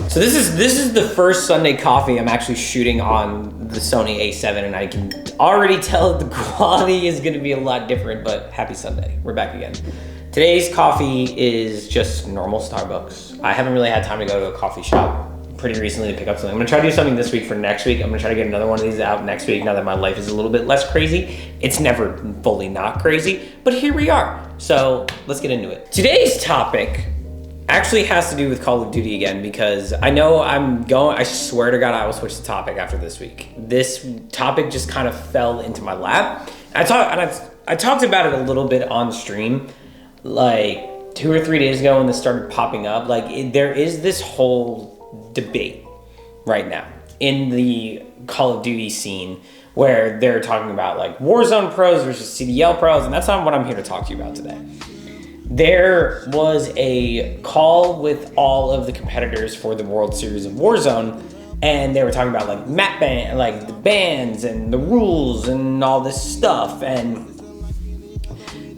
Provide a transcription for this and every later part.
So this is the first Sunday coffee I'm actually shooting on the Sony A7, and I can already tell the quality is gonna be a lot different, but happy Sunday, we're back again. Today's coffee is just normal Starbucks. I haven't really had time to go to a coffee shop pretty recently to pick up something. I'm gonna try to do something this week for next week. I'm gonna try to get another one of these out next week now that my life is a little bit less crazy. It's never fully not crazy, but here we are. So let's get into it. Today's topic actually has to do with Call of Duty again, because I know I swear to God, I will switch the topic after this week. This topic just kind of fell into my lap. I talked about it a little bit on stream, like 2 or 3 days ago when this started popping up. There is this whole debate right now in the Call of Duty scene where they're talking about like Warzone pros versus CDL pros, and that's not what I'm here to talk to you about today. There was a call with all of the competitors for the World Series of Warzone, and they were talking about like map ban, like the bans and the rules and all this stuff. And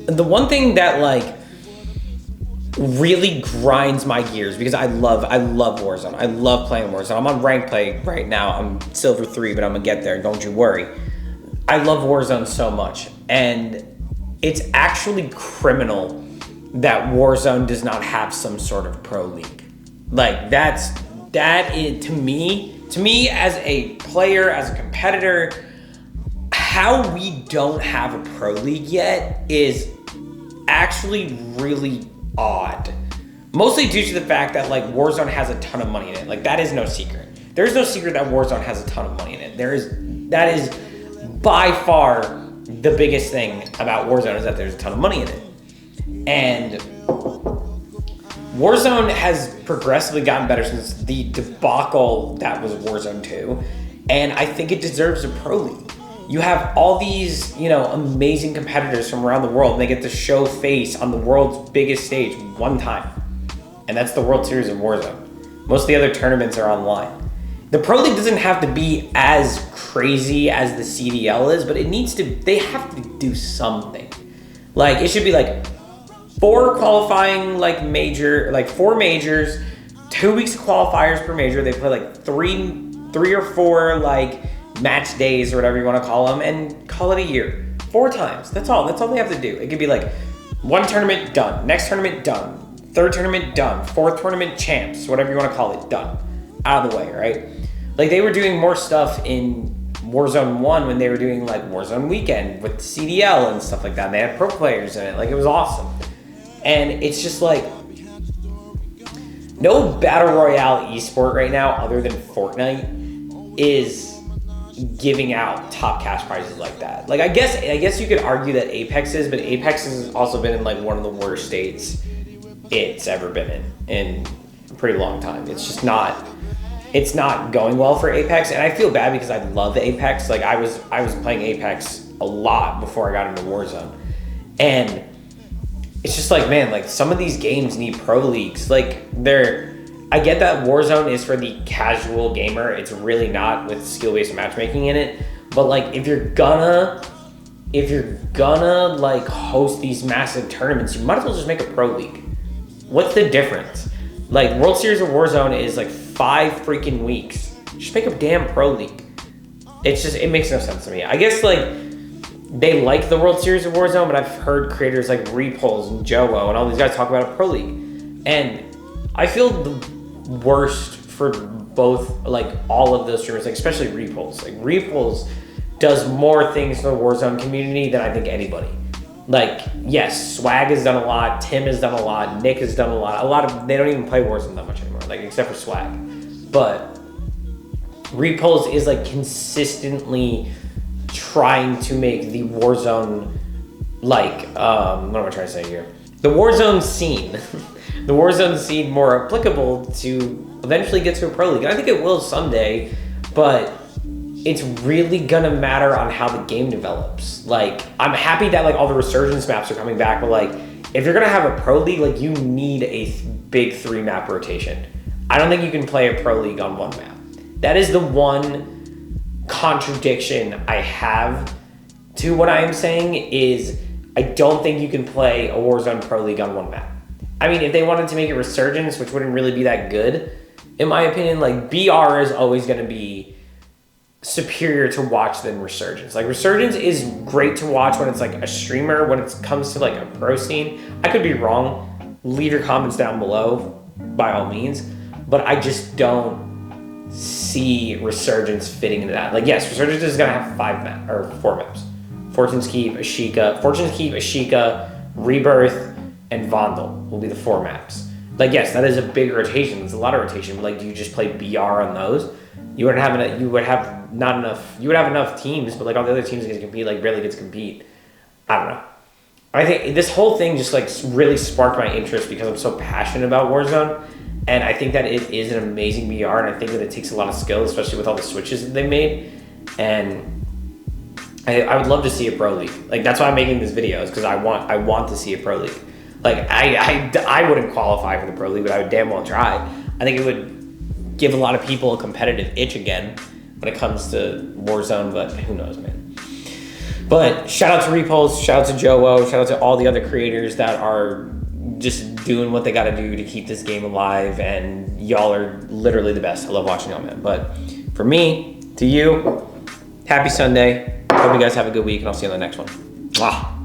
the one thing that like really grinds my gears, because I love Warzone. I love playing Warzone. I'm on rank play right now. I'm silver 3, but I'm gonna get there. Don't you worry. I love Warzone so much, and it's actually criminal that Warzone does not have some sort of pro league. Like that is to me as a player, as a competitor, how we don't have a pro league yet is actually really odd. Mostly due to the fact that like Warzone has a ton of money in it. Like that is no secret. There's no secret that Warzone has a ton of money in it. That is by far the biggest thing about Warzone, is that there's a ton of money in it. And Warzone has progressively gotten better since the debacle that was Warzone 2. And I think it deserves a pro league. You have all these, amazing competitors from around the world, and they get to show face on the world's biggest stage one time. And that's the World Series of Warzone. Most of the other tournaments are online. The pro league doesn't have to be as crazy as the CDL is, but they have to do something. Like, it should be like 4 qualifying, like 4 majors, 2 weeks of qualifiers per major. They play like three or 4 like match days or whatever you want to call them, and call it a year. 4 times. That's all they have to do. It could be like 1 tournament done, next tournament done, 3rd tournament done, 4th tournament champs, whatever you want to call it, done. Out of the way, right? Like they were doing more stuff in Warzone 1 when they were doing like Warzone Weekend with CDL and stuff like that. And they had pro players in it. Like it was awesome. And it's just like, no battle royale esport right now other than Fortnite is giving out top cash prizes like that. Like I guess you could argue that Apex is, but Apex has also been in like one of the worst states it's ever been in a pretty long time. It's not going well for Apex, and I feel bad because I love Apex. Like I was playing Apex a lot before I got into Warzone, and it's just like, man, like some of these games need pro leagues. Like I get that Warzone is for the casual gamer. It's really not with skill-based matchmaking in it. But like if you're gonna like host these massive tournaments, you might as well just make a pro league. What's the difference? Like World Series of Warzone is like 5 freaking weeks. Just make a damn pro league. It makes no sense to me. I guess like they like the World Series of Warzone, but I've heard creators like Repullze and Joe and all these guys talk about a pro league. And I feel the worst for both, like all of those streamers, like especially Repullze. Like Repullze does more things for the Warzone community than I think anybody. Like, yes, Swag has done a lot, Tim has done a lot, Nick has done a lot. They don't even play Warzone that much anymore, like except for Swag. But Repullze is like consistently trying to make the Warzone, like, what am I trying to say here? The Warzone scene, the Warzone scene more applicable to eventually get to a pro league. And I think it will someday, but it's really gonna matter on how the game develops. Like, I'm happy that like all the resurgence maps are coming back, but like, if you're gonna have a pro league, like you need a big 3 map rotation. I don't think you can play a pro league on 1 map. That is the one contradiction I have to what I am saying is I don't think you can play a Warzone Pro League on one map. I mean, if they wanted to make it Resurgence, which wouldn't really be that good, in my opinion, like BR is always going to be superior to watch than Resurgence. Like Resurgence is great to watch when it's like a streamer, when it comes to like a pro scene. I could be wrong. Leave your comments down below by all means, but I just don't see Resurgence fitting into that. Like yes, Resurgence is going to have 4 maps. Fortune's Keep, Ashika, Rebirth, and Vondel will be the 4 maps. Like yes, that is a big rotation. It's a lot of rotation. But like, do you just play BR on those? You would have enough teams, but like all the other teams get to compete, like barely gets to compete. I don't know. I think this whole thing just like really sparked my interest because I'm so passionate about Warzone, and I think that it is an amazing BR, and I think that it takes a lot of skill, especially with all the switches that they made. And I would love to see a pro league. Like that's why I'm making this video, is because I want to see a pro league. Like I wouldn't qualify for the pro league, but I would damn well try. I think it would give a lot of people a competitive itch again when it comes to Warzone, but who knows, man. But shout out to Repullze, shout out to Joe, shout out to all the other creators that are just doing what they gotta do to keep this game alive, and y'all are literally the best. I love watching y'all, man. But for me, to you, happy Sunday. Hope you guys have a good week, and I'll see you on the next one. Mwah.